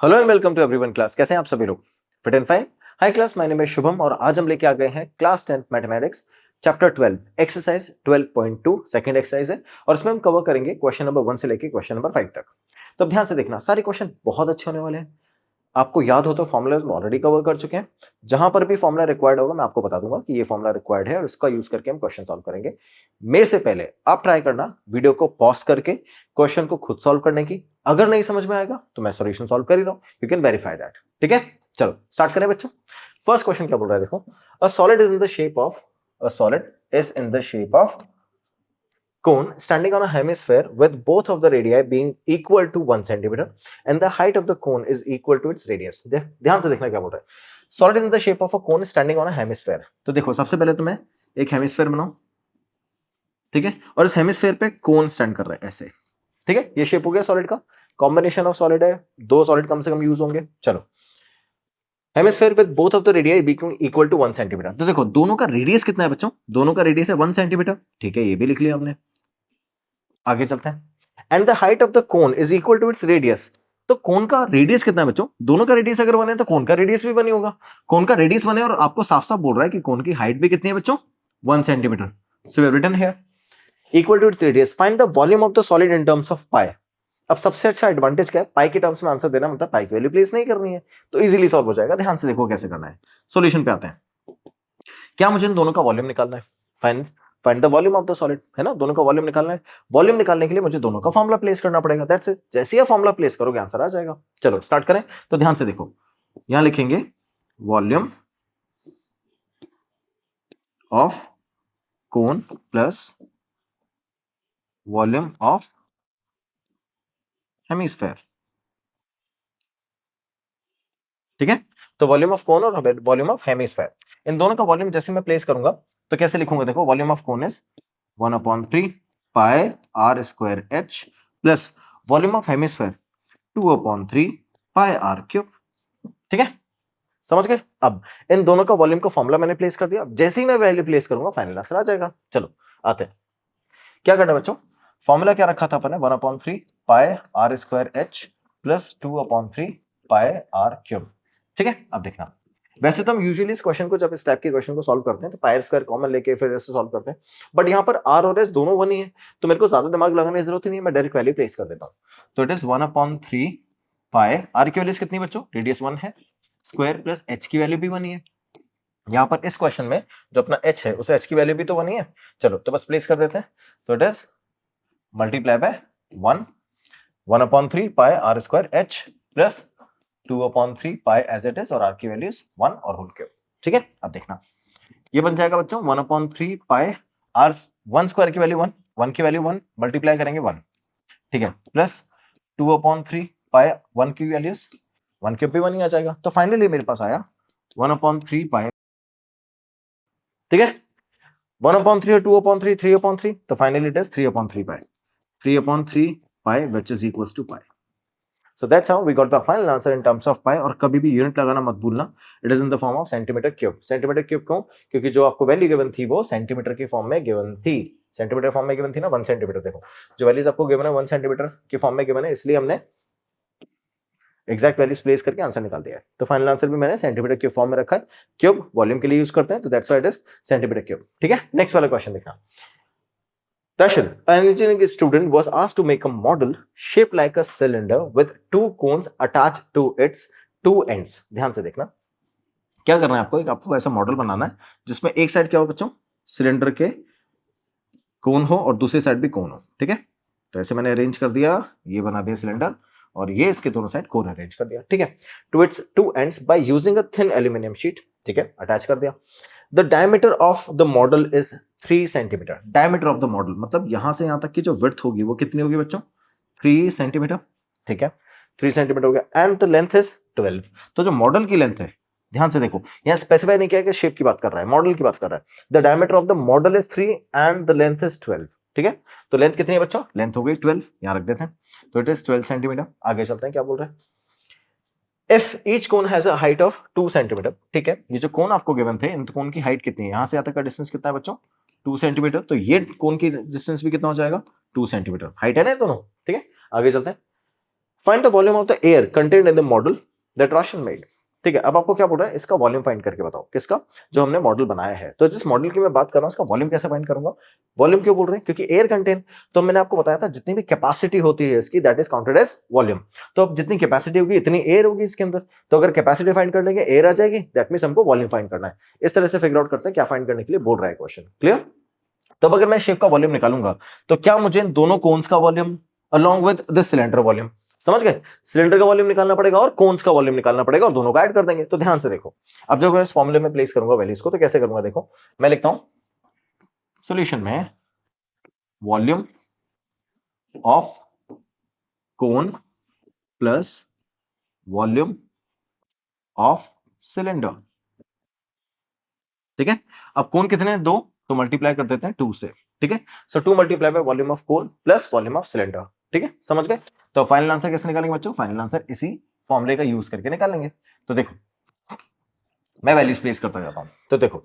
Hello and welcome to everyone class. कैसे हैं आप सभी लोग? Fit and fine. Hi class, my name is Shubham और आज हम लेके आ गए हैं class 10th mathematics chapter 12 exercise 12.2 second exercise है और इसमें हम कवर करेंगे क्वेश्चन नंबर 1 से लेके क्वेश्चन नंबर 5 तक। तो अब ध्यान से देखना, सारे क्वेश्चन बहुत अच्छे होने वाले हैं। आपको याद हो तो फॉर्मूला हम ऑलरेडी कवर कर चुके हैं। जहां पर भी फॉर्मूला रिक्वायर्ड होगा मैं आपको बता दूंगा कि ये फॉर्मूला रिक्वायर्ड है और इसका यूज करके हम क्वेश्चन सॉल्व करेंगे। मेरे से पहले आप ट्राई करना वीडियो को पॉज करके क्वेश्चन को खुद सॉल्व करने की। अगर नहीं समझ में आएगा तो मैं सॉल्यूशन सॉल्व कर ही रहा हूं, यू कैन वेरीफाई दैट। ठीक है, चलो स्टार्ट करें बच्चों। फर्स्ट क्वेश्चन क्या बोल रहा है, देखो। A solid is in the shape of a solid is in the shape of cone standing on a hemisphere with both of the radii being equal to 1 centimeter and the height of the cone is equal to its radius। ध्यान से देखना क्या बोल रहा है। Solid in the shape of a cone standing on a hemisphere. तो देखो, सबसे पहले तो मैं एक हेमिस्फेयर बनाऊं, ठीक है, और इस हेमिस्फेयर पे कोन स्टैंड कर रहा है ऐसे। ठीक है, ये शेप हो गया सॉलिड का। कॉम्बिनेशन ऑफ सॉलिड है, दो सॉलिड कम से कम यूज होंगे। चलो, hemisphere with both of the radii being equal to 1 centimetre. तो देखो दोनों का रेडियस कितना है बच्चों, दोनों का रेडियस है 1 सेंटीमीटर। ठीक है, ये भी लिख लिया हमने। आगे चलते हैं। And the height of the cone is equal to its radius. तो कोन का रेडियस कितना है बच्चों, दोनों का रेडियस अगर बने तो कोन का रेडियस भी बने होगा। कोन का रेडियस बने और आपको साफ साफ बोल रहा है कि कोन की हाइट भी कितनी है बच्चों, 1 centimetre. So we have written here equal to its radius, find the volume of the solid in terms of pi. अब सबसे अच्छा एडवांटेज क्या है, पाई के टर्म्स में आंसर देना, मतलब पाई की वैल्यू प्लेस नहीं करनी है, तो इजीली सॉल्व हो जाएगा। ध्यान से देखो कैसे करना है। सॉल्यूशन पे आते हैं। क्या मुझे इन दोनों का वॉल्यूम निकालना है, find find the volume of the solid, है ना, दोनों का वॉल्यूम निकालना है। वॉल्यूम निकालने के लिए मुझे दोनों का फॉर्मूला प्लेस करना पड़ेगा, दैट्स इट। जैसे ही आप फॉर्मूला प्लेस करोगे आंसर आ जाएगा। चलो स्टार्ट करें। तो ध्यान से देखो, यहां लिखेंगे volume of cone plus volume of hemisphere. ठीक है, तो वॉल्यूम ऑफ कोन और वॉल्यूम ऑफ हेमिस्फेयर, इन दोनों का वॉल्यूम जैसे मैं प्लेस करूंगा तो कैसे लिखूंगा, देखो volume of cone is 1/3 pi are square H plus volume of hemisphere 2/3 pi are cube. ठीक है, समझ गए। अब इन दोनों का वॉल्यूम का फॉर्मूला मैंने प्लेस कर दिया। जैसे ही मैं वैल्यू प्लेस करूंगा फाइनल आंसर आ जाएगा। चलो आते हैं, क्या करना है बच्चों। फॉर्मूला क्या रखा था अपन ने, 1/3 pi are square H plus 2/3 pi are cube. ठीक है, अब देखना, वैसे तो हम यूजुअली इस क्वेश्चन को, जब इस टाइप के क्वेश्चन को सॉल्व करते हैं तो पाई स्क्वायर कॉमन लेके फिर ऐसे सॉल्व करते हैं, बट यहाँ पर आर और एस दोनों वन ही है, तो मेरे को ज्यादा दिमाग लगाने की जरूरत ही नहीं है, मैं डायरेक्ट वैल्यू प्लेस कर देता हूँ। तो इट इज 1/3 पाई, आर की वैल्यू कितनी बच्चों, रेडियस 1 है, स्क्वायर प्लस एच की वैल्यू भी 1 ही है। यहाँ पर इस क्वेश्चन में जो अपना एच है उसे एच की वैल्यू भी तो 1 ही है। चलो तो बस प्लेस कर देते हैं। तो it is multiply by 1/3 pi are square H plus 2/3 pi as it is, और आर की वैल्यू 1 और होल क्यूब। ठीक है, अब देखना ये बन जाएगा बच्चों 1/3 पाई आर, 1 स्क्वायर की वैल्यू 1, 1 की वैल्यू 1, मल्टीप्लाई करेंगे 1, ठीक है, प्लस 2/3 पाई 1 की वैल्यूज 1 क्यूब भी 1 ही आ जाएगा। तो फाइनली मेरे पास आया 1/3 पाई। ठीक है, 1/3 और 2/3, 3/3, तो finally it is 3/3 pi, 3/3 pi which is equals to pi. So that's how we got the final answer in terms of pi। और कभी भी यूनिट लगाना मत भूलना, it is in the form of centimetre cube. Centimetre cube क्यों, क्योंकि जो आपको वैल्यू गिवन थी वो सेंटीमीटर की फॉर्म में गिवन थी। सेंटीमीटर फॉर्म में गिवन थी ना, 1 सेंटीमीटर। देखो जो वैल्यूज आपको गिवन है 1 सेंटीमीटर की फॉर्म में गिवन है, इसलिए हमने एग्जैक्ट वैल्यूज प्लेस करके आंसर निकाल दिया है। तो फाइनल आंसर भी मैंने सेंटीमीटर क्यूब फॉर्म में रखा है। क्यूब वॉल्यूम के लिए यूज करते हैं, तो that's why it is centimetre cube. ठीक है, नेक्स्ट वाला क्वेश्चन देखना। Darshan, an engineering student was asked to make a model shaped like a cylinder with two cones attached to its two ends। ध्यान से देखना, क्या करना है आपको, एक आपको ऐसा मॉडल बनाना है जिसमें एक साइड क्या हो बच्चों, सिलेंडर के कोन हो और दूसरी साइड भी कोन हो। ठीक है, तो ऐसे मैंने अरेंज कर दिया, ये बना दिया सिलेंडर और ये इसके दोनों साइड कोन अरेंज कर दिया। ठीक है, to its two ends by using a thin aluminium sheet. ठीक है, अटैच कर दिया। The diameter of the model is 3 centimetre. Diameter of the model मतलब यहां से यहां तक की जो विड्थ होगी वो कितनी होगी बच्चों, 3 सेंटीमीटर। ठीक है, 3 सेंटीमीटर हो गया। And the length is 12। तो जो मॉडल की लेंथ है, ध्यान से देखो, यहां स्पेसिफाई नहीं किया कि शेप की बात कर रहा है, मॉडल की बात कर रहा है। The diameter of the model is 3 and the length is 12। ठीक है, तो लेंथ कितनी है बच्चों, लेंथ हो गई 12, यहां रख देते हैं। तो इट इज 12 सेंटीमीटर। आगे चलते हैं, क्या बोल रहे हैं। If each cone has a height of 2 centimetre. ठीक है, ये जो कोन आपको गिवन थे, इन कोन की हाइट कितनी है, यहां से यहां तक का डिस्टेंस कितना है बच्चों, 2 सेंटीमीटर। तो ये कोन की डिस्टेंस भी कितना हो जाएगा, 2 सेंटीमीटर। हाइट है ना दोनों। ठीक है, आगे चलते हैं। Find the volume of the air contained in the model that Roshan made. ठीक है, अब आपको क्या बोल रहा है, इसका वॉल्यूम फाइंड करके बताओ। किसका? जो हमने मॉडल बनाया है। तो जिस मॉडल की मैं बात कर रहा हूं, इसका वॉल्यूम कैसे फाइंड करूंगा? वॉल्यूम क्यों बोल रहे हैं? क्योंकि एयर कंटेन, तो मैंने आपको बताया था जितनी भी कैपेसिटी होती है इसकी, that is counted as volume. तो अब जितनी कैपेसिटी होगी इतनी एयर होगी इसके अंदर। तो अगर कैपेसिटी फाइंड कर लेंगे, एयर आ जाएगी, दैट मींस हमको वॉल्यूम फाइंड करना है। इस तरह से फिगर आउट करते हैं क्या फाइंड करने के लिए बोल रहा है क्वेश्चन। क्लियर? तो अब अगर मैं शेप का वॉल्यूम निकालूंगा तो क्या मुझे इन दोनों कोन्स का volume along with this cylinder volume, समझ गए? सिलेंडर का वॉल्यूम निकालना पड़ेगा और कोन्स का वॉल्यूम निकालना पड़ेगा और दोनों का ऐड कर देंगे। तो ध्यान से देखो, अब जब मैं इस फॉर्मूले में प्लेस करूंगा वैल्यूज को, तो कैसे करूंगा? देखो, मैं लिखता हूं सॉल्यूशन में volume of cone plus volume of cylinder. ठीक है, अब कोन कितने हैं? 2, तो मल्टीप्लाई कर देते हैं 2 से। ठीक है, सो 2 multiply by volume of cone plus volume of cylinder. ठीक है, समझ गए? तो फाइनल आंसर कैसे निकालेंगे बच्चों? फाइनल आंसर इसी फॉर्मूले का यूज करके निकालेंगे। तो देखो, मैं वैल्यूज प्लेस करता जाता हूं। तो देखो,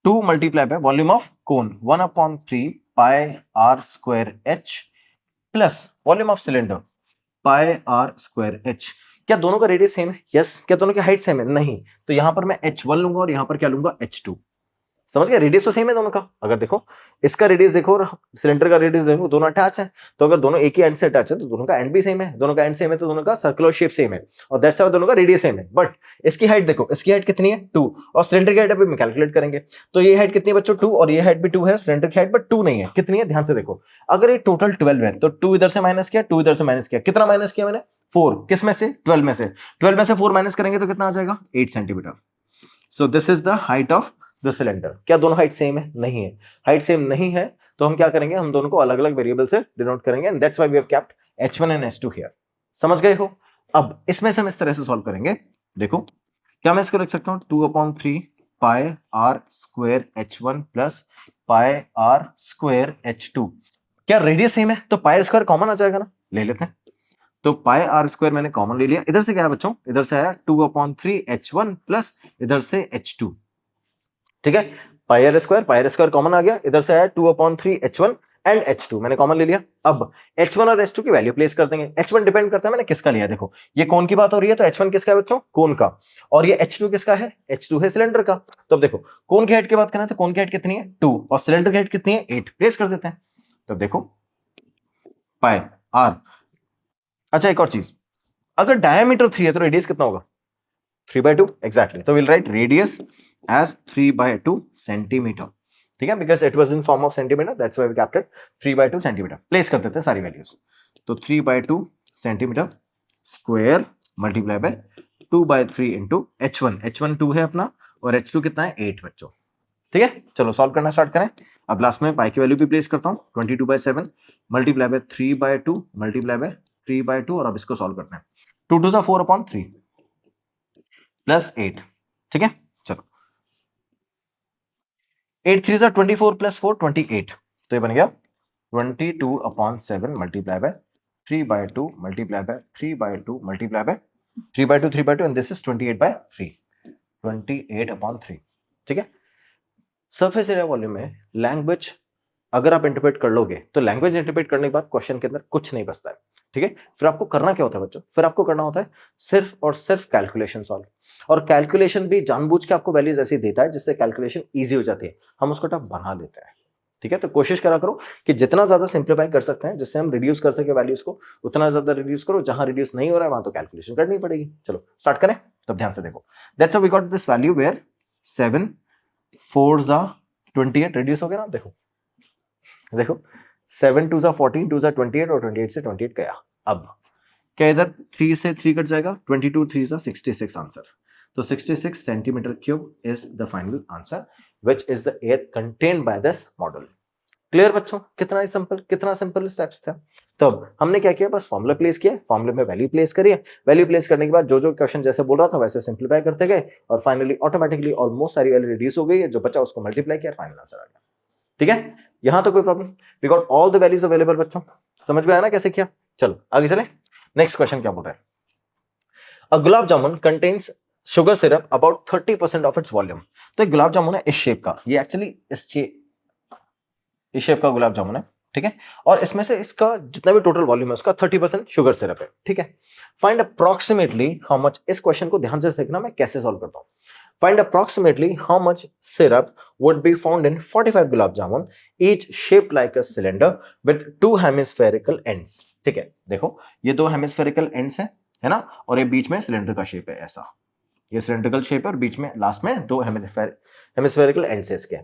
2 multiply by volume of cone 1/3 pi are square H plus volume of cylinder pi are square H. क्या दोनों का रेडियस सेम है? यस। क्या दोनों की हाइट सेम है? नहीं। तो यहां पर मैं h1 लूंगा और यहां पर क्या लूंगा? h2। समझ गए? रेडियस तो सेम है दोनों का। अगर देखो, इसका रेडियस देखो और सिलेंडर का रेडियस देखो, दोनों अटैच है। तो अगर दोनों एक ही एंड से अटैच है तो दोनों का एंड भी सेम है। दोनों का एंड सेम है तो दोनों का सर्कुलर शेप सेम है, और दैट्स व्हाई दोनों का रेडियस सेम है। बट इसकी हाइट देखो, इसकी हाइट कितनी है? 2, और सिलेंडर की हाइट अभी हम कैलकुलेट करेंगे। तो ये हाइट कितनी है बच्चों? 2, और ये हाइट भी 2 है। सिलेंडर की हाइट बट 2 नहीं है। कितनी है? ध्यान से देखो, अगर ये टोटल 12 है तो 2 इधर से माइनस किया, 2 इधर से माइनस किया। कितना माइनस किया मैंने? 4। किस में से? 12 में से। 12 में से 4 माइनस करेंगे तो कितना आ जाएगा? 8 centimetre. So this is the height of the cylinder. क्या दोनों हाइट सेम है? नहीं है। हाइट सेम नहीं है तो हम क्या करेंगे? हम दोनों को अलग अलग वेरिएबल से डिनोट करेंगे, and that's why we have kept h1 and h2 here. समझ गए हो? अब इसमें से हम इस तरह से सॉल्व करेंगे। देखो, क्या मैं इसको लिख सकता हूं? 2/3 pi are square h1 plus pi are square h2। क्या रेडियस सेम है? तो पाई स्क्वायर कॉमन आ जाएगा ना, ले लेते हैं। तो पाई आर स्क्वायर मैंने कॉमन ले लिया। इधर से क्या है बच्चों? इधर से आया 2/3 h1 प्लस इधर से h2। ठीक है, पाई आर स्क्वायर कॉमन आ गया। इधर से आया 2/3 h1 एंड h2 मैंने कॉमन ले लिया। अब h1 और h2 की वैल्यू प्लेस कर देंगे। h1 डिपेंड करता है मैंने किसका लिया। देखो, ये कोन की बात हो रही है तो h1 किसका है बच्चों? कोन का। और ये h2 किसका है? h2 है सिलेंडर का। तो अब देखो, कोन की हाइट की बात करना है तो कोन की हाइट कितनी है? 2, और सिलेंडर की हाइट कितनी है? 8। प्लेस कर देते हैं। तो देखो, पाई आर। अच्छा, एक और चीज, अगर डायमीटर 3 है तो रेडियस कितना होगा? 3/2। एग्जैक्टली। तो will write radius as 3/2 centimetre. ठीक है, because it was in form of centimetre, that's why we kept it 3/2 centimetre. Place कर देते हैं सारी वैल्यूज। तो 3/2 centimetre square multiply by 2/3 into h1 2 है अपना, और h2 कितना है? 8 बच्चों। ठीक है, चलो सॉल्व करना स्टार्ट करें। अब लास्ट में पाई की वैल्यू भी प्लेस करता हूं। 22/7 मल्टीप्लाई बाय 3/2 मल्टीप्लाई बाय 3/2, और अब इसको सॉल्व करते हैं। 2 2 4/3 प्लस 8। ठीक है, चलो, 8 3 24 प्लस 4 28। तो ये बन गया 22/7 multiply bye 3/2 multiply by 3/2 multiply by 3/2 3/2, and this is 28/3 28/3। ठीक है, सरफेस एरिया वॉल्यूम में लैंग्वेज अगर आप इंटरप्रेट कर लोगे तो लैंग्वेज इंटरप्रेट करने के बाद क्वेश्चन के अंदर कुछ नहीं बचता है। ठीक है, फिर आपको करना क्या होता है बच्चों? फिर आपको करना होता है सिर्फ और सिर्फ कैलकुलेशन सॉल्व, और कैलकुलेशन भी जानबूझ के आपको वैल्यूज ऐसी देता है जिससे कैलकुलेशन इजी हो जाती है, हम उसको टफ बना देते हैं। ठीक है, तो कोशिश करा करो कि जितना ज्यादा सिंप्लीफाई कर सकते हैं जिससे हम रिड्यूस कर सके वैल्यूज को, उतना ज्यादा रिड्यूस करो। जहां रिड्यूस नहीं हो रहा है वहां तो कैलकुलेशन करनी पड़ेगी। चलो स्टार्ट करें। तब ध्यान से देखो, that's how we got this value where 7 4 28 reduce हो गया ना। देखो देखो, 7 2 14 2 28, और 28 से 28 गया। अब क्या इधर 3 से 3 कट जाएगा? 22 3 66 आंसर। तो 66 centimetre cube is the final answer which is the air contained by this model. Clear बच्चों? कितना सिंपल स्टेप्स था। तो अब हमने क्या किया? बस फॉर्मूला प्लेस किया, फॉर्मूले में वैल्यू प्लेस करिए। वैल्यू प्लेस करने के बाद जो जो क्वेश्चन जैसे बोल रहा था वैसे सिंप्लीफाई करते गए, और फाइनली ऑटोमेटिकली ऑलमोस्ट सारी वैल्यू रिड्यूस हो गई है। जो बचा उसको मल्टीप्लाई किया, फाइनल आंसर आ गया। ठीक है, यहां तो कोई problem? We got all the values available बच्चों। समझ में आया ना कैसे किया? चलो आगे चले। नेक्स्ट क्वेश्चन क्या बोल रहा है? A gulab jamun contains sugar syrup about 30% of its volume. तो एक गुलाब जामुन है इस शेप का, ये एक्चुअली इस शेप का गुलाब जामुन है। ठीक है, और इसमें से इसका जितना भी टोटल वॉल्यूम है उसका 30% शुगर सिरप है, ठीक है। फाइंड अप्रोक्सीमेटली हाउ मच, इस क्वेश्चन को ध्यान से देखना मैं कैसे सॉल्व करता हूं। Find approximately how much syrup would be found in 45 gulab jamun each shaped like a cylinder with 2 hemispherical ends. ठीक है, देखो ये 2 हेमिस्फेरिकल एंड्स है ना, और ये बीच में सिलेंडर का शेप है ऐसा, ये सिलेंड्रिकल शेप है और बीच में लास्ट में 2 हेमिस्फेरिकल एंड्स है इसके,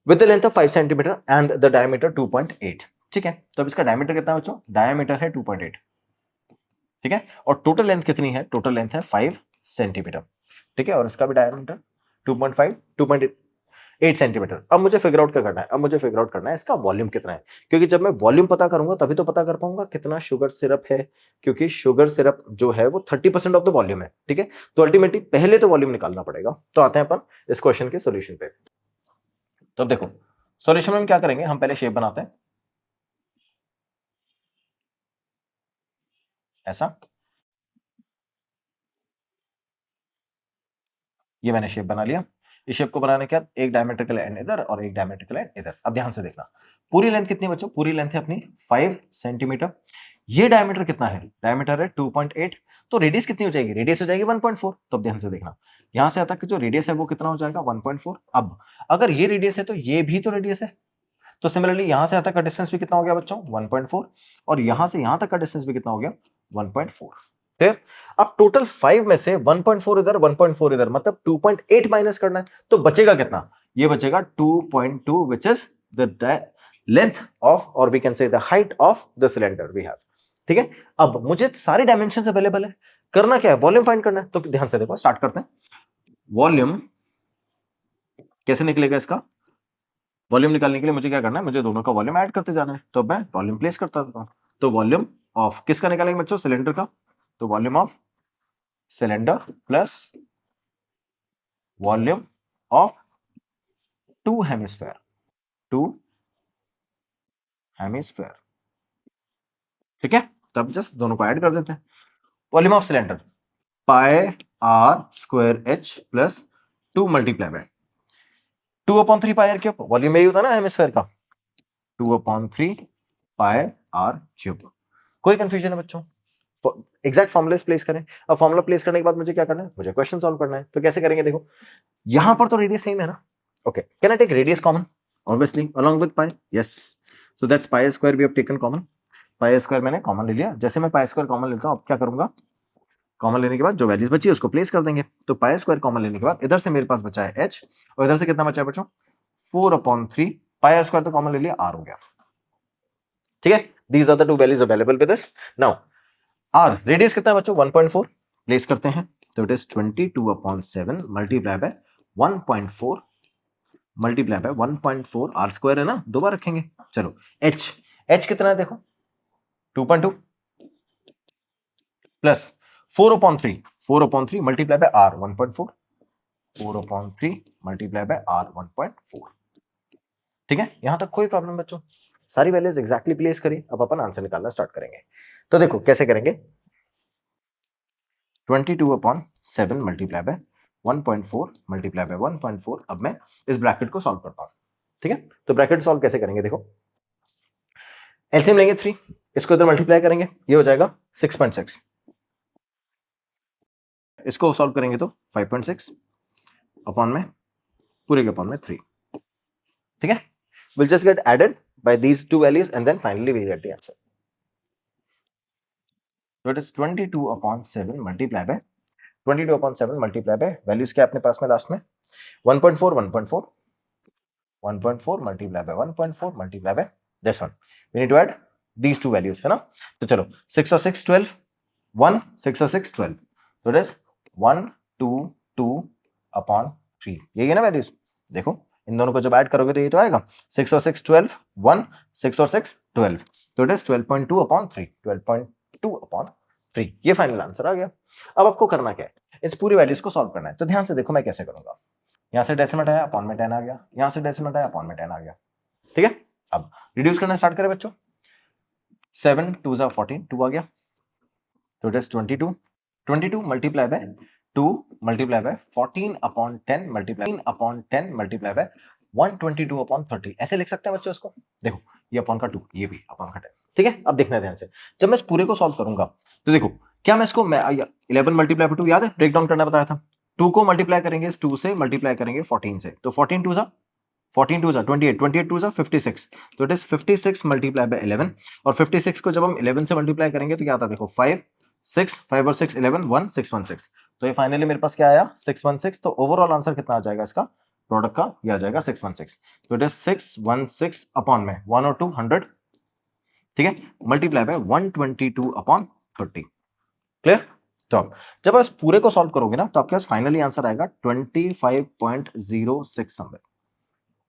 with the length of 5 centimetre and the diameter 2.8। ठीक है, तो अब इसका डायमीटर कितना है बच्चों, डायमीटर है 2.8, ठीक है, और टोटल लेंथ कितनी है, टोटल लेंथ है 5 सेंटीमीटर, ठीक है, और इसका भी डायमीटर 2.5 2.8 सेंटीमीटर। अब मुझे फिगर आउट क्या करना है, अब मुझे फिगर आउट करना है इसका वॉल्यूम कितना है, क्योंकि जब मैं वॉल्यूम पता करूंगा तभी तो पता कर पाऊंगा कितना शुगर सिरप है, क्योंकि शुगर सिरप जो है वो 30% ऑफ द वॉल्यूम है, ठीक है, तो अल्टीमेटली पहले तो वॉल्यूम निकालना पड़ेगा। तो आते हैं अपन इस क्वेश्चन के सोल्यूशन पे। तो अब देखो सॉल्यूशन में हम क्या करेंगे, हम पहले शेप बनाते हैं ऐसा, ये मैंने शेप बना लिया। इस शेप को बनाने के बाद एक डायमेट्रिकल एंड इधर और एक डायमेट्रिकल एंड इधर। अब ध्यान से देखना, पूरी लेंथ कितनी बच्चों, पूरी लेंथ है अपनी 5 सेंटीमीटर, ये डायमीटर कितना है, डायमीटर है 2.8, तो रेडियस कितनी हो जाएगी, रेडियस हो जाएगी 1.4। तो अब ध्यान से देखना, यहां से आता कि जो रेडियस है वो कितना हो जाएगा 1.4। अब अगर ये रेडियस है तो ये भी तो रेडियस है, तो सिमिलरली यहां से आता का डिस्टेंस भी कितना हो गया बच्चों 1.4, और यहां से यहां तक का डिस्टेंस भी कितना हो गया 1.4। फिर अब टोटल 5 में से 1.4 इधर 1.4 इधर, मतलब 2.8 माइनस करना है, तो बचेगा कितना, ये बचेगा 2.2 which is the length of, और we can say the height of the cylinder we have. ठीक है, अब मुझे सारे डायमेंशन अवेलेबल है, करना क्या है, वॉल्यूम फाइंड करना है। तो ध्यान से देखो, स्टार्ट करते हैं। वॉल्यूम कैसे निकलेगा इसका, वॉल्यूम निकालने के लिए मुझे क्या करना है, मुझे दोनों का वॉल्यूम ऐड करते जाना है, तो मैं वॉल्यूम प्लेस करता हूं। तो वॉल्यूम ऑफ किसका निकालेंगे बच्चों, सिलेंडर का, तो volume of cylinder plus volume of 2 hemisphere, 2 hemisphere. ठीक है, तो अब जस्ट दोनों को ऐड कर देते हैं। Volume of cylinder pi are square H plus 2 multiply by 2/3 pi are cube, volume यही होता है ना हेमिस्फेयर का, 2/3 पाई आर क्यूब। कोई कंफ्यूजन है बच्चों, एग्जैक्ट फॉर्मुलेस प्लेस करें। अब फॉर्मुला प्लेस करने के बाद मुझे क्या करना है, मुझे क्वेश्चन सॉल्व करना है। तो कैसे करेंगे, देखो यहां पर तो रेडियस सेम है ना, okay, can I take radius common, obviously along with pi, yes, so that's pi square we have taken common, pi square मैंने कॉमन ले लिया। जैसे मैं पाई स्क्वायर कॉमन लेता हूं, अब क्या करूंगा, कॉमन लेने के बाद जो वैल्यूज बची है उसको प्लेस कर देंगे। तो पाई स्क्वायर कॉमन लेने के बाद इधर से मेरे पास बचा है एच, और इधर से कितना बचा है बच्चों 4/3, पाई स्क्वायर तो कॉमन ले लिया, आर हो गया। ठीक है, these are the two values available with this. Now our radius कितना है बच्चों 1.4, प्लेस करते हैं, तो it is 22/7 multiply by 1.4 multiply by 1.4, R square है ना, दो बार रखेंगे। चलो एच, एच कितना है देखो 2.2 plus 4/3, 4/3 multiply by R 1.4, 4/3 multiply by R 1.4। ठीक है, यहां तक कोई प्रॉब्लम बच्चों, सारी वैल्यूज एग्जैक्टली प्लेस करी। अब अपन आंसर निकालना स्टार्ट करेंगे। तो देखो कैसे करेंगे, 22/7 मल्टीप्लाई बाय 1.4 मल्टीप्लाई बाय 1.4। अब मैं इस ब्रैकेट को सॉल्व करता हूं। ठीक है, तो ब्रैकेट सॉल्व कैसे करेंगे, देखो एलसीएम लेंगे 3, इसको इधर मल्टीप्लाई करेंगे, ये हो जाएगा 6.6, इसको सॉल्व करेंगे तो 5.6 अपॉन में पूरे के अपॉन में 3। ठीक है, we'll just get added by these two values and then finally we'll get the answer. So it is 22/7 multiply by 22/7 multiply by values क्या अपने पास में लास्ट में 1.4 1.4 1.4 multiply by 1.4 multiply by this one. We need to add these two values है ना। तो चलो 6 और 6 12, 1 6 और 6 12, so it is 1 2 2/3, यही है ना वैल्यूज। देखो इन दोनों को जब ऐड करोगे तो ये तो आएगा 6 और 6 12, 1 6 और 6 12, तो इट इज 12.2/3, 12.2/3, ये फाइनल आंसर आ गया। अब आपको करना क्या है, इस पूरी वैल्यूज को सॉल्व करना है। तो ध्यान से देखो मैं कैसे करूंगा, यहां से डेसिमल आया अपॉन में 10 आ गया, यहां से डेसिमल आया अपॉन में 10 आ गया। ठीक है, अब रिड्यूस करना स्टार्ट करें बच्चों, 7 2 14, 2 आ गया, तो it is 22, 22 multiply by 2 multiply bye 14/10 multiply 10 multiply by 122/30, ऐसे लिख सकते हैं बच्चों इसको। देखो ये अपॉन का 2, ये भी अपॉन का 10। ठीक है, अब देखना ध्यान से, जब मैं इस पूरे को सॉल्व करूंगा तो देखो क्या मैं इसको 11 मल्टीप्लाई बाय 2 याद है, ब्रेक डाउन करना बताया था। 2 को मल्टीप्लाई करेंगे 2 से, मल्टीप्लाई करेंगे 14 से, तो 14 2 जा 28, 28 2 जा 56, तो इट इज 56 मल्टीप्लाई बाय 11, और 56 को जब हम 11 से मल्टीप्लाई करेंगे तो क्या आता है देखो 5 6, 5 और 6 11, 1 616, तो ये फाइनली मेरे पास क्या आया 616। तो ओवरऑल आंसर कितना आ जाएगा इसका प्रोडक्ट का, ये आ जाएगा 616। तो इट इज 616 अपॉन में 1 और 2 100, ठीक है, मल्टीप्लाई बाय 122 अपॉन 30। क्लियर? तो अब जब आप इस पूरे को सॉल्व करोगे ना तो आपके पास फाइनली आंसर आएगा 25.06 समवेयर।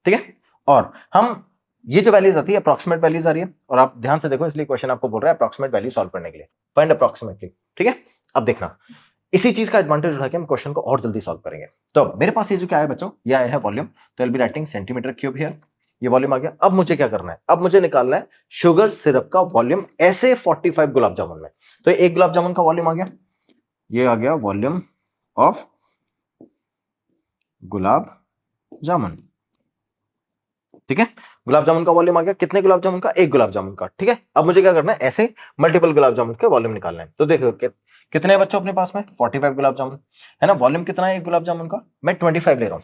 ठीक है, और हम ये जो वैल्यूज आती है अप्रॉक्सीमेट वैल्यूज आ रही है, और आप ध्यान से देखो इसलिए क्वेश्चन आपको बोल रहा है अप्रॉक्सीमेट वैल्यू सॉल्व करने के लिए, फाइंड अप्रॉक्सीमेटली। ठीक है, अब देखना इसी चीज का एडवांटेज उठा के हम क्वेश्चन को और जल्दी सॉल्व करेंगे। तो मेरे पास ये जो क्या है बच्चों, ये आया है वॉल्यूम, तो I will be writing centimetre cube here, ये वॉल्यूम आ गया। अब मुझे क्या करना है, अब मुझे निकालना है शुगर सिरप का वॉल्यूम ऐसे 45 गुलाब जामुन में। तो एक गुलाब जामुन का वॉल्यूम आ गया, ये आ गया वॉल्यूम ऑफ गुलाब जामुन। ठीक है, गुलाब जामुन का वॉल्यूम आ गया, कितने गुलाब जामुन का, एक गुलाब जामुन का। ठीक है, अब मुझे क्या करना है, ऐसे मल्टीपल गुलाब जामुन के वॉल्यूम निकालना है। तो देखो कितने बच्चों अपने पास में 45 गुलाब जामुन है ना, वॉल्यूम कितना है एक गुलाब जामुन का, मैं 25 ले रहा हूं,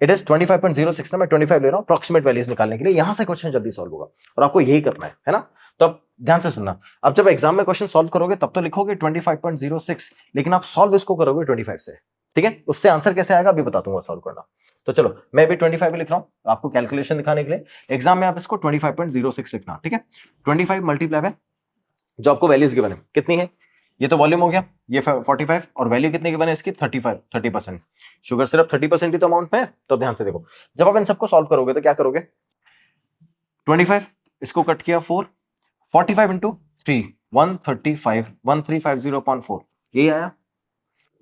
इट इज 25.06 ना, मैं 25 ले रहा हूं अप्रॉक्सीमेट वैल्यूज निकालने के लिए। यहां से क्वेश्चन जल्दी सॉल्व होगा और आपको यही करना है ना। तो अब ध्यान से सुनना, अब जब एग्जाम में क्वेश्चन सॉल्व करोगे तब तो लिखोगे 25.06, लेकिन आप सॉल्व इसको करोगे 25 से। ठीक है, उससे आंसर कैसे आएगा अभी बता दूंगा सॉल्व करना। तो चलो मैं भी 25 लिख रहा हूं आपको कैलकुलेशन दिखाने के लिए, एग्जाम में आप इसको 25.06 लिखना। ठीक है, 25 मल्टीप्लाई है जो आपको वैल्यूज गिवन है कितनी है, ये तो वॉल्यूम हो गया, ये 45, और वैल्यू कितनी गिवन है इसकी 35, 30%। शुगर सिर्फ 30% ही तो अमाउंट में है। तो ध्यान से देखो, जब आप इन सबको सॉल्व करोगे तो क्या करोगे, 25 इसको कट किया 4, 45 इंटू 3 135, 1350/4, यही आया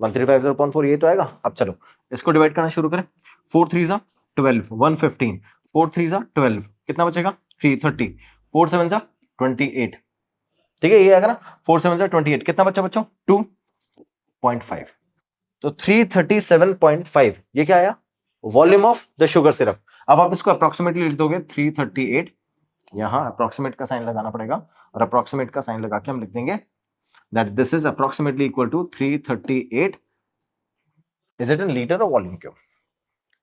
1350/4, ये तो आएगा। अब चलो इसको डिवाइड करना शुरू करें, 4 3 जा 12, 115, 4 3 जा 12, कितना बचेगा 3 30, 4 7 जा 28। ठीक है, ये आएगा ना 4 7 जा 28, कितना बचा बच्चों 2.5, तो 337.5 ये क्या आया volume of the sugar syrup. अब आप इसको अप्रोक्सीमेटली लिख दोगे 338, यहां अप्रोक्सीमेट का साइन लगाना पड़ेगा, और अप्रोक्सीमेट का साइन लगा के हम लिख देंगे that this is approximately equal to 338, is it in liter or volume cube?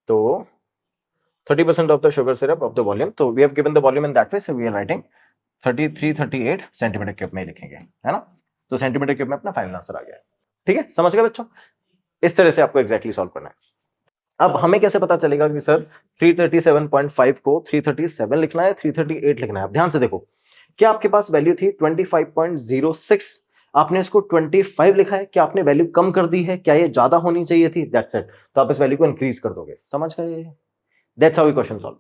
So 30% of the sugar syrup of the volume, so we have given the volume in that way, so we are writing 3338 centimetre cube में लिखेंगे, है ना। तो centimetre cube में अपना final answer आ गया है। ठीक है, समझ गए बच्चों, इस तरह से आपको एग्जैक्टली सॉल्व करना है। अब हमें कैसे पता चलेगा कि सर 337.5 को 337 लिखना है 338 लिखना है। अब ध्यान से देखो, क्या आपके पास वैल्यू थी 25.06, आपने इसको 25 लिखा है, क्या आपने वैल्यू कम कर दी है, क्या ये ज्यादा होनी चाहिए थी, दैट्स इट। तो आप इस वैल्यू को इंक्रीज कर दोगे, समझ गए, that's how we question solve.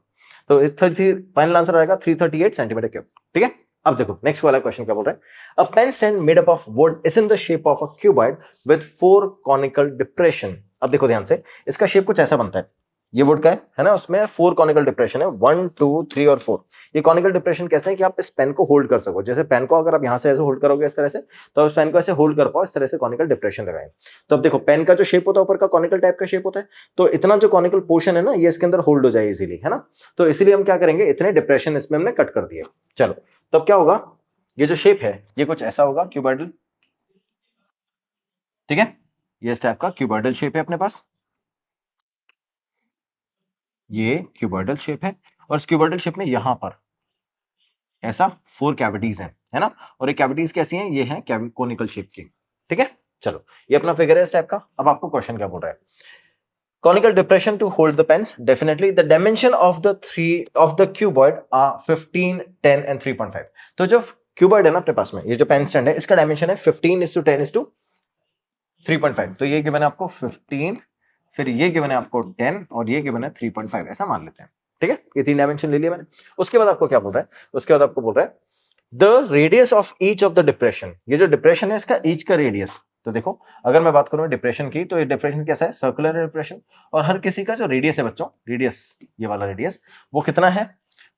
तो 30 फाइनल आंसर आएगा 338 सेंटीमीटर क्यूब। ठीक है, अब देखो नेक्स्ट वाला क्वेश्चन क्या बोल रहा है, a pen stand made up of wood is in the shape of a cuboid with 4 conical depression. अब देखो ध्यान से, इसका शेप कुछ ऐसा बनता है, ये वुड का है ना, उसमें 4 कॉनिकल डिप्रेशन है, 1 2 3 और 4। ये कॉनिकल डिप्रेशन कैसे है कि आप इस पेन को होल्ड कर सको, जैसे पेन को अगर आप यहां से ऐसे होल्ड करोगे इस तरह से, तो इस पेन को ऐसे होल्ड कर पाओ, इस तरह से कॉनिकल डिप्रेशन लगाएं। तो अब देखो पेन का जो शेप होता है ऊपर का कॉनिकल टाइप का शेप होता है, तो इतना जो कॉनिकल पोर्शन है ना ये इसके अंदर होल्ड हो जाए इजीली, है ना। तो इसीलिए हम क्या करेंगे, इतने डिप्रेशन इसमें हमने कट कर दिए। चलो तो अब क्या होगा, ये जो शेप है ये कुछ ऐसा होगा क्यूबॉइडल। ठीक है, ये इस टाइप का क्यूबॉइडल शेप है अपने पास, ये क्यूबॉइडल शेप है, और इस क्यूबॉइडल शेप में यहां पर ऐसा 4 कैविटीज हैं, है ना, और ये कैविटीज कैसी हैं, ये हैं कोनिकल शेप की। ठीक है, चलो ये अपना फिगर है इस टाइप का। अब आपको क्वेश्चन क्या बोल रहा है, conical depression to hold the pens, definitely the dimension of the cuboid are 15 10 and 3.5। तो जो क्यूबॉइड है ना अपने पास में, ये जो पेन स्टैंड है, इसका डायमेंशन है 15:10:3.5। तो ये गिवन है आपको 15, फिर ये गिवन है आपको 10, और ये गिवन है 3.5, ऐसा मान लेते हैं। ठीक है, ये 3 डायमेंशन ले लिया मैंने। उसके बाद आपको क्या बोल रहा है, उसके बाद आपको बोल रहा है the radius of each of the depression, ये जो डिप्रेशन है इसका ईच का रेडियस। तो देखो अगर मैं बात करूं डिप्रेशन की, तो ये डिप्रेशन कैसा है, सर्कुलर डिप्रेशन, और हर किसी का जो रेडियस है बच्चों, रेडियस ये वाला रेडियस वो कितना है,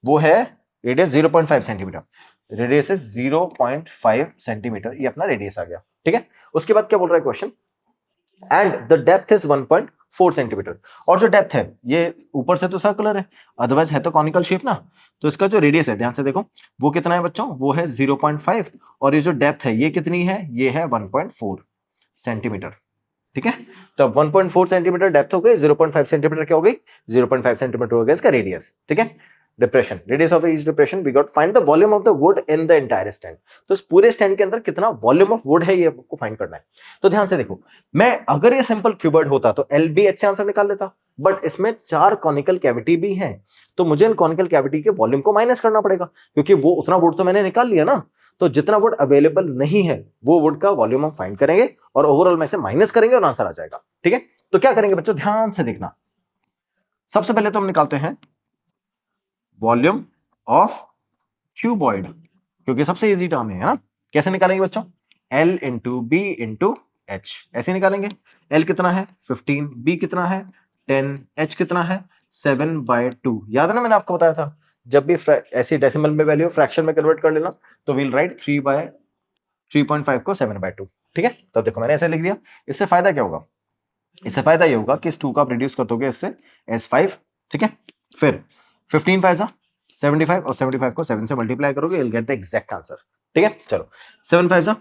वो है रेडियस 0.5 सेंटीमीटर, रेडियस है 0.5 सेंटीमीटर, ये अपना रेडियस आ गया। ठीक है, उसके बाद क्या बोल रहा है question, and the depth is 4 centimetre. और जो डेप्थ है ये ऊपर से तो सर्कुलर है, अदरवाइज है तो कॉनिकल शेप ना, तो इसका जो रेडियस है ध्यान से देखो वो कितना है बच्चों, वो है 0.5 और ये जो डेप्थ है ये कितनी है, ये है 1.4 सेंटीमीटर। ठीक है, तो अब 1.4 सेंटीमीटर डेप्थ हो गई, 0.5 सेंटीमीटर क्या हो गई, 0.5 सेंटीमीटर हो गया इसका रेडियस। ठीक है, depression, radius of each depression, we got find the volume of the wood in the entire stand. तो इस पूरे स्टैंड के अंदर कितना वॉल्यूम ऑफ वुड है ये आपको फाइंड करना है। तो ध्यान से देखो, मैं अगर ये सिंपल क्यूबॉइड होता तो LBH से आंसर निकाल लेता, बट इसमें 4 कॉनिकल कैविटी भी हैं, तो मुझे इन कॉनिकल कैविटी के वॉल्यूम को माइनस करना पड़ेगा, क्योंकि वो उतना वुड तो मैंने निकाल लिया ना, तो जितना वुड अवेलेबल नहीं है वो वुड का वॉल्यूम हम फाइंड करेंगे और ओवरऑल में से माइनस करेंगे और आंसर आ जाएगा। ठीक है, तो क्या करेंगे बच्चों, ध्यान से देखना। सबसे पहले तो हम निकालते हैं वॉल्यूम ऑफ क्यूबॉइड, क्योंकि सबसे इजी टर्म है ना। कैसे निकालेंगे बच्चों, L into B into H, ऐसे निकालेंगे। L कितना है 15, B कितना है 10, H कितना है 7/2। याद है ना, मैंने आपको बताया था जब भी ऐसी डेसिमल में वैल्यू फ्रैक्शन में कन्वर्ट कर लेना तो वील राइट 3/3.5 को 7/2। ठीक है, तो देखो मैंने ऐसे लिख दिया। इससे फायदा क्या होगा, इससे फायदा ये होगा कि इस 2 का आप रिड्यूस कर दोगे इससे S5। ठीक है, फिर 15 5 75 और 75 को 7 से मल्टीप्लाई करोगे, you'll get the exact answer. ठीक है, चलो 7 5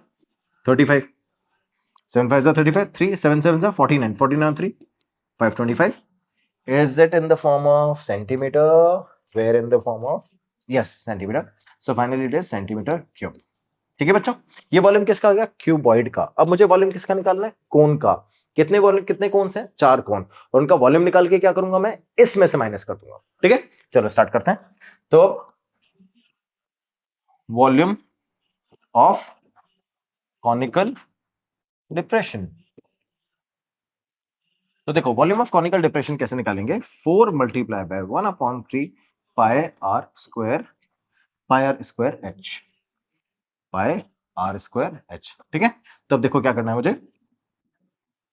35, 7 5 35, 3 7 7 49, 49 3 525। Is it in the form of centimeter? Where in the form of, yes, centimeter. So finally it is centimeter cube. ठीक है बच्चों, ये वॉल्यूम किसका आ गया, क्यूबॉइड का। अब मुझे वॉल्यूम किसका निकालना है, कोन का। कितने वॉल्यूम, कितने कोन्स हैं, 4 कोन, और उनका वॉल्यूम निकाल के क्या करूंगा मैं, इसमें से माइनस कर दूंगा। ठीक है, चलो स्टार्ट करते हैं। तो वॉल्यूम ऑफ कॉनिकल डिप्रेशन, तो देखो वॉल्यूम ऑफ कॉनिकल डिप्रेशन कैसे निकालेंगे, 4 multiply by 1/3 pi are square, pi are square H, pi are square H. ठीक है, तो अब देखो क्या करना है मुझे,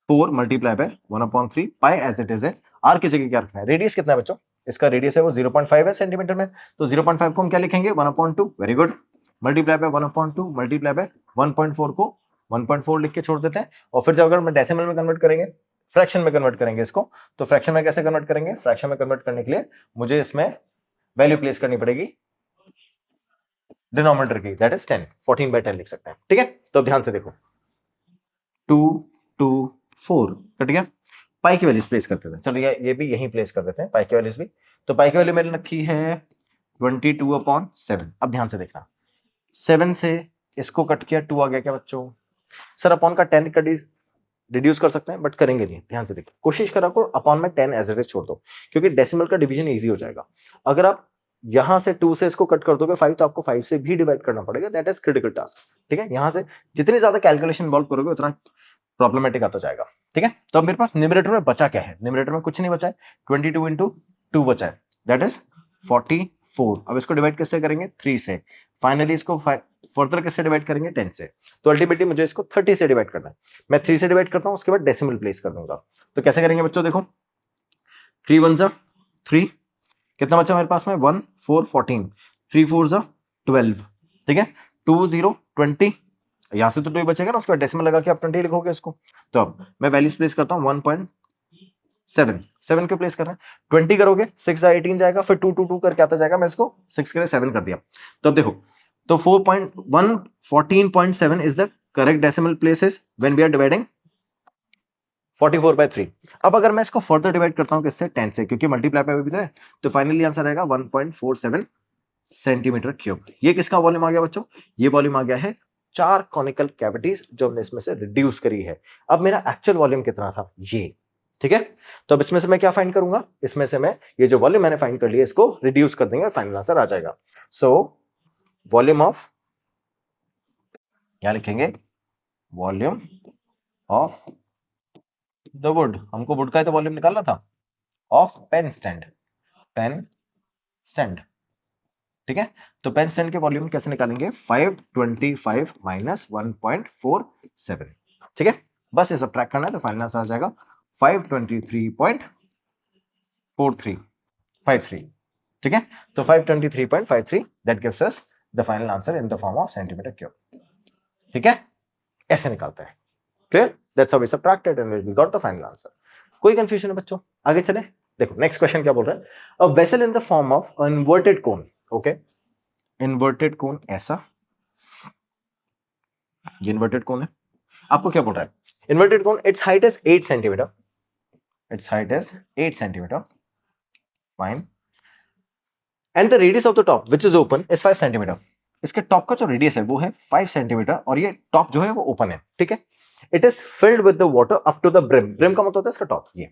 4 multiply by 1/3 pi as it is है, आर की जगह क्या रखना है, रेडियस कितना है बच्चों, इसका रेडियस है वो 0.5 है सेंटीमीटर में, तो 0.5 को हम क्या लिखेंगे 1/2, very good, multiply by 1/2 multiply by 1.4 को 1.4 लिख के छोड़ देते हैं। और फिर जब अगर मैं डेसिमल में कन्वर्ट करेंगे, फ्रैक्शन में कन्वर्ट करेंगे इसको, तो फ्रैक्शन में कैसे कन्वर्ट करेंगे, फ्रैक्शन में कन्वर्ट करने के लिए मुझे इसमें वैल्यू प्लेस करनी पड़ेगी डिनोमिनेटर की, दैट इज 10, 14/10 लिख सकते हैं। ठीक है, तो ध्यान से देखो 2 2 4 कट गया, पाई की वैल्यूज प्लेस करते थे, चलो ये भी यहीं प्लेस कर देते हैं पाई की वैल्यूज भी। तो पाई की वैल्यू मैंने रखी है 22/7। अब ध्यान से देखना, 7 से इसको कट किया, 2 आ गया क्या बच्चों, सर अपॉन का 10 का रिड्यूस कर सकते हैं बट करेंगे नहीं। ध्यान से देखो, कोशिश करा करो अपॉन में 10 एज इट इज छोड़ दो, क्योंकि डेसिमल का डिवीजन इजी हो जाएगा। अगर आप यहां से 2 से इसको कट कर दोगे 5, तो आपको 5 से भी डिवाइड करना पड़ेगा, दैट इज क्रिटिकल टास्क। ठीक है, यहां से जितनी ज्यादा कैलकुलेशन इन्वॉल्व करोगे उतना प्रॉब्लमेटिक आता जाएगा। ठीक है, तो अब मेरे पास न्यूमरेटर में बचा क्या है, न्यूमरेटर में कुछ नहीं बचा है, 22 इंटू 2 बचा है, दैट इज 44। अब इसको डिवाइड किससे करेंगे, 3 से, फाइनली इसको फर्दर किससे डिवाइड करेंगे, 10 से, तो अल्टीमेटली मुझे इसको 30 से डिवाइड करना है। मैं 3 से डिवाइड करता हूं, उसके बाद डेसिमल प्लेस कर दूंगा। तो कैसे करेंगे बच्चों, देखो 3 1 3, कितना बचा मेरे पास में 1 4 14, 3 4 12। ठीक है, 2 0 20, यहां से तो 2 ही बचेगा ना, उसके बाद डेसिमल लगा के आप 20 लिखोगे इसको। तो अब मैं वैल्यूज प्लेस करता हूं, 1.7, 7 क्यों प्लेस कर रहे हैं, 20 करोगे 6 18 जाएगा, फिर 2 2 2 करके आता जाएगा, मैं इसको 6 के लिए 7 कर दिया। तो अब देखो, तो 14.7 is the correct decimal places when we are dividing 44/3। अब अगर मैं इसको फर्दर डिवाइड करता हूं किससे, 10 से, क्योंकि मल्टीप्लाई पे भी तो है, तो फाइनली आंसर आएगा 1.47 सेंटीमीटर क्यूब। ये किसका वॉल्यूम आ गया बच्चों, ये वॉल्यूम आ गया है 4 कॉनिकल कैविटीज जो हमने इसमें से रिड्यूस करी है। अब मेरा एक्चुअल वॉल्यूम कितना था, ये। ठीक है, तो अब इसमें से मैं क्या फाइंड करूंगा, इसमें से मैं ये जो वॉल्यूम मैंने फाइंड कर लिया इसको रिड्यूस कर देंगे, फाइनल आंसर आ जाएगा। सो वॉल्यूम ऑफ, क्या लिखेंगे, वॉल्यूम ऑफ द वुड, हमको वुड का ही तो वॉल्यूम निकालना था, of pen stand, pen stand. ठीक है, तो पेन स्टैंड के वॉल्यूम कैसे निकालेंगे, 525 माइनस 1.47। ठीक है, बस ये सब ट्रैक करना है, तो फाइनल आंसर आ जाएगा 523.4353। ठीक है, तो 523.53 that gives us the final answer in the form of centimetre cube. ठीक है, ऐसे निकालते हैं, clear, that's how we subtracted and we got the final answer. कोई कंफ्यूजन है बच्चों? आगे चले, देखो नेक्स्ट क्वेश्चन क्या बोल रहा है, a vessel in the form of inverted cone, okay, inverted कोन ऐसा, ये इन्वर्टेड कोन है, आपको क्या बोल रहा है, inverted cone, it's height is 8 centimetre, it's height is 8 centimetre, fine, and the radius of the top which is open is 5 centimetre, इसके top का जो रेडियस है वो है 5 सेंटीमीटर और ये टॉप जो है वो ओपन है, ठीक है, it is filled with the water up to the brim, brim का मतलब होता है इसका टॉप, ये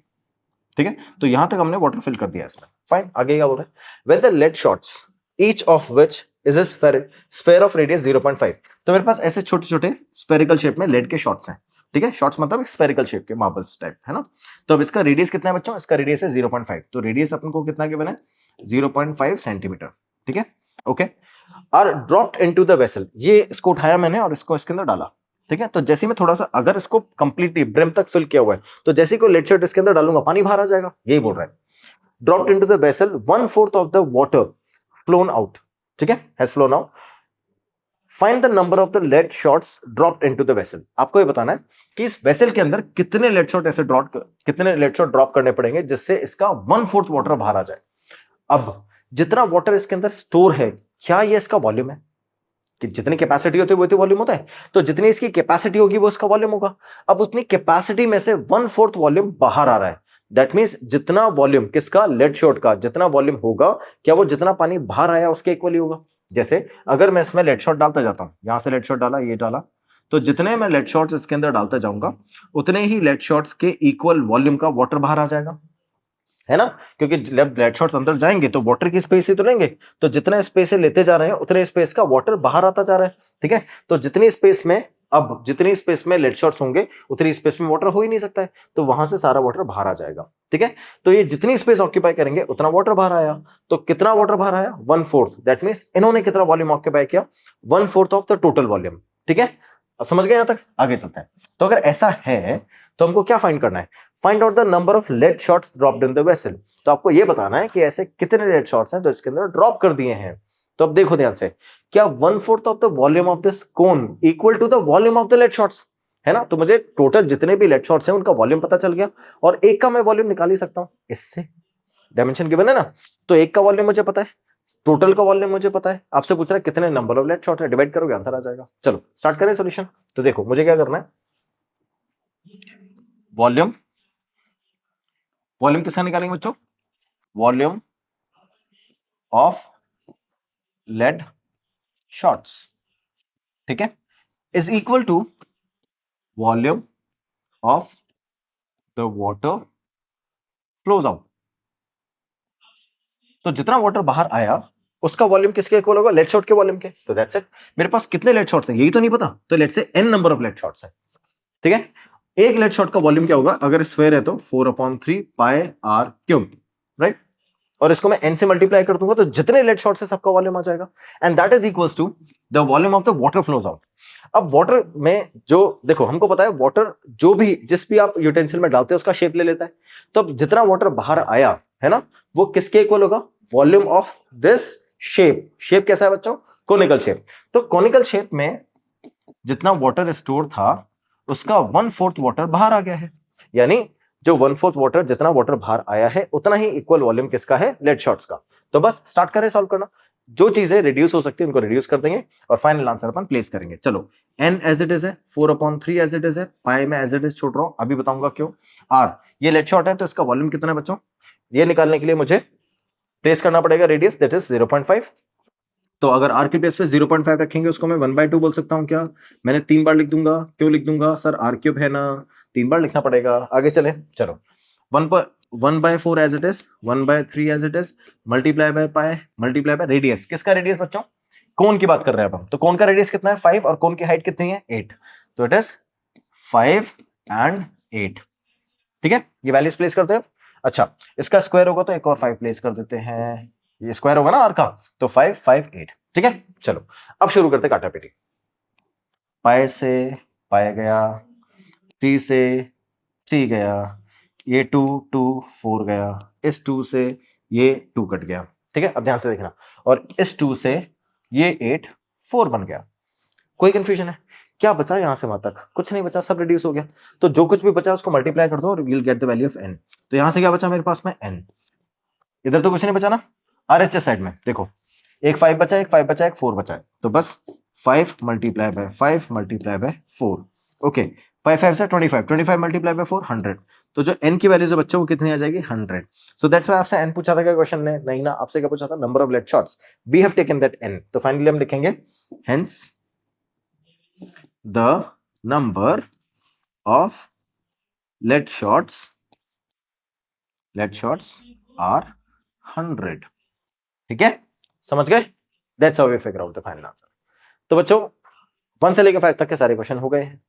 ठीक है, तो यहां तक हमने वाटर फिल कर दिया इसमें, फाइन, आगे क्या बोल रहे हैं, when the lead shots each of which is a sphere of radius 0.5, तो मेरे पास ऐसे छोटे छोटे स्फेरिकल शेप में लेड के शॉट्स हैं, ठीक है, शॉट्स मतलब स्फेरिकल शेप के मार्बल्स टाइप, है ना, तो अब इसका रेडियस कितना है बच्चों, इसका रेडियस है 0.5, तो रेडियस अपन को कितना गिवन है 0.5 सेंटीमीटर, ठीक है, okay, are dropped into the vessel, ये इसको उठाया मैंने और इसको इसके अंदर डाला, ठीक है, तो जैसे मैं थोड़ा सा अगर इसको कंप्लीटली ब्रिम तक फिल किया हुआ है तो जैसे को लेड शॉट इसके अंदर डालूंगा पानी बाहर आ जाएगा, यही बोल रहा है, dropped into the vessel 1/4 of the water flown out, ठीक है, has flown out, find the number of the lead shots dropped into the vessel, आपको ये बताना है कि इस वेसल के अंदर कितने लेड शॉट ऐसे कितने लेड शॉट ड्रॉप करने पड़ेंगे जिससे इसका 1/4 वाटर बाहर आ जाए। अब जितना वाटर इसके अंदर स्टोर है, क्या ये इसका वॉल्यूम है, कि जितनी कैपेसिटी होती है वो वॉल्यूम होता है, तो जितनी इसकी कैपेसिटी होगी वो इसका वॉल्यूम होगा, अब उतनी कैपेसिटी में से 1/4 वॉल्यूम बाहर आ रहा है, दैट मींस जितना वॉल्यूम किसका, लेड शॉट का जितना वॉल्यूम होगा, क्या वो जितना पानी बाहर आया उसके इक्वली होगा, जैसे अगर मैं इसमें लेड शॉट डालता जाता हूं, यहां से लेड शॉट डाला, ये डाला, तो जितने मैं लेड शॉट्स इसके अंदर डालता जाऊंगा उतने ही लेड शॉट्स के इक्वल वॉल्यूम का वाटर बाहर आ जाएगा, है ना, क्योंकि जब लेड शॉट्स अंदर जाएंगे तो वाटर की स्पेस ही तो लेंगे, तो जितना स्पेस से लेते जा रहे हैं उतने स्पेस का वाटर बाहर आता जा रहा है, ठीक है, तो जितनी स्पेस में, अब जितनी स्पेस में लेड शॉट्स होंगे उतनी स्पेस में वाटर हो ही नहीं सकता है, तो वहां से सारा वाटर बाहर आ जाएगा, ठीक है, तो ये जितनी स्पेस ऑक्यूपाई करेंगे उतना वाटर बाहर आया, तो कितना वाटर बाहर आया 1/4, दैट मींस इन्होंने कितना वॉल्यूम ऑक्यूपाई किया 1/4 ऑफ द टोटल वॉल्यूम, ठीक है, अब समझ गए यहां तक, आगे चलते हैं, तो अगर ऐसा है तो हमको क्या फाइंड करना है, find out the number of lead shots dropped in the vessel, तो आपको यह बताना है कि ऐसे कितने लेड शॉट्स हैं तो इसके अंदर ड्रॉप कर दिए हैं, तो अब देखो ध्यान से, क्या 1/4 of the volume of this cone equal to the volume of the lead shots, है ना, तो मुझे टोटल जितने भी लेड शॉट्स हैं उनका वॉल्यूम पता चल गया, और एक का मैं वॉल्यूम निकाल ही सकता हूं इससे, डायमेंशन गिवन है ना, तो एक का वॉल्यूम मुझे पता है, टोटल का वॉल्यूम मुझे पता है, आपसे पूछ रहा है कितने नंबर ऑफ लेड शॉट है, डिवाइड करोगे आंसर आ जाएगा, चलो स्टार्ट करें सॉल्यूशन, तो देखो मुझे क्या करना है, वॉल्यूम, वॉल्यूम किसका निकालेंगे बच्चों, वॉल्यूम ऑफ लेड शॉट्स, ठीक है, is equal to volume of the water flows out, तो जितना वाटर बाहर आया उसका वॉल्यूम किसके इक्वल होगा, लेड शॉट के वॉल्यूम के, तो दैट्स इट, मेरे पास कितने लेड शॉट्स हैं यही तो नहीं पता, तो let's say n number of lead shots है, ठीक है, एक लेड शॉट का वॉल्यूम क्या होगा, अगर स्फीयर है तो 4/3 पाई आर क्यूब, राइट, और इसको मैं n से मल्टीप्लाई कर दूंगा तो जितने लेड शॉट्स है सबका वॉल्यूम आ जाएगा, and that is equals to the volume of the water flows out. अब वाटर में जो देखो हमको पता है वाटर जो भी जिस भी आप यूटेंसिल में डालते हैं उसका शेप ले लेता है, तो अब जितना वाटर बाहर आया है ना वो किसके इक्वल होगा, volume of this shape, shape कैसा है बच्चों, कोनिकल शेप, तो कोनिकल शेप में जितना वाटर स्टोर था उसका 1/4 वाटर बाहर आ गया है, यानी जो 1/4 वाटर जितना वाटर बाहर आया है उतना ही इक्वल वॉल्यूम किसका है, लेड शॉट्स का, तो बस स्टार्ट करें सॉल्व करना, जो चीजें रिड्यूस हो सकती है उनको रिड्यूस कर देंगे और फाइनल आंसर अपन प्लेस करेंगे, चलो n एज इट इज है, 4/3 एज इट इज है, पाई में एज इट इज छोड़ रहा हूं, अभी बताऊंगा क्यों, r ये लेड शॉट है तो इसका वॉल्यूम कितना है बच्चों, ये निकालने के लिए मुझे प्लेस करना पड़ेगा रेडियस दैट इज 0.5, तो अगर r की प्लेस पे 0.5 रखेंगे उसको मैं 1/2 बोल सकता हूं क्या, मैंने 3 बार लिख दूंगा, क्यों लिख दूंगा सर, r³ है ना, 3 बार लिखना पड़ेगा, आगे चले, चलो 1/4 as it is, 1/3 as it is, multiply by pi, multiply by radius, किसका रेडियस बच्चों, कोन की बात कर रहे हैं अब हम, तो कोन का रेडियस कितना है 5 और कोन की हाइट कितनी है 8, तो इट इज 5 एंड 8, ठीक है, ये वैल्यूज प्लेस करते हैं, अच्छा इसका स्क्वायर होगा तो एक और 5 प्लेस कर देते हैं, ये स्क्वायर होगा ना r का, तो 5 5 8, ठीक है, चलो अब शुरू करते काटा पीटी, पाई से पाई गया, 3 से 3 गया, ये 2 2 4 गया, इस 2 से ये 2 कट गया, ठीक है, अब ध्यान से देखना, और इस 2 से ये 8 4 बन गया, कोई कंफ्यूजन है, क्या बचा यहां से वहां तक? कुछ नहीं बचा, सब रिड्यूस हो गया। तो जो कुछ भी बचा उसको मल्टीप्लाई कर दो और we'll get the value of n। तो यहां से क्या बचा मेरे पास में n, इधर तो कुछ नहीं बचा ना। RHS साइड में देखो, एक 5 बचा, एक 5 बचा, एक 4 बचा है, तो बस 5 multiply by 5 multiply by 4। Okay, 5 5 से 25, 25 मल्टीप्लाई बाय 4 100। तो जो n की वैल्यू जो बच्चों वो कितनी आ जाएगी 100। सो दैट्स व्हाई आपसे n पूछा था क्या क्वेश्चन ने? नहीं ना, आपसे क्या पूछा था? Number of lead shots. We have taken that n। तो फाइनली हम लिखेंगे hence the number of lead shots are 100। ठीक है, समझ गए? That's how we figure out the final answer. तो बच्चों 1 से लेकर 5 तक के सारे क्वेश्चन हो गए हैं।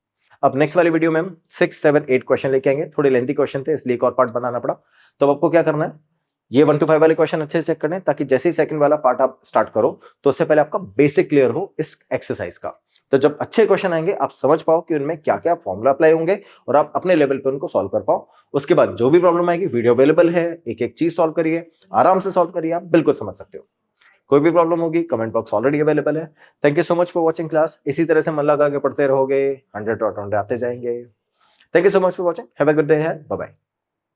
अब नेक्स्ट वाली वीडियो में हम 6, 7, 8 क्वेश्चन लेके आएंगे। थोड़े लेंथी क्वेश्चन थे इसलिए एक और पार्ट बनाना पड़ा। तो अब आपको क्या करना है, ये 1 to 5 वाले क्वेश्चन अच्छे से चेक करने, ताकि जैसे ही सेकंड वाला पार्ट आप स्टार्ट करो तो उससे पहले आपका बेसिक क्लियर हो इस एक्सरसाइज का। तो जब अच्छे क्वेश्चन आएंगे आप समझ पाओ कि उनमें क्या क्या फॉर्मूला अप्लाई होंगे और आप अपने लेवल पे उनको सॉल्व कर पाओ। उसके बाद जो भी प्रॉब्लम आएगी वीडियो अवेलेबल है, एक एक चीज सॉल्व करिए, आराम से सॉल्व करिए, आप बिल्कुल समझ सकते हो। कोई भी प्रॉब्लम होगी कमेंट बॉक्स ऑलरेडी अवेलेबल है। Thank you so much for watching class. इसी तरह से मन लगा के पढ़ते रहोगे, 100 आते जाएंगे। Thank you so much for watching, have a good day, bye bye.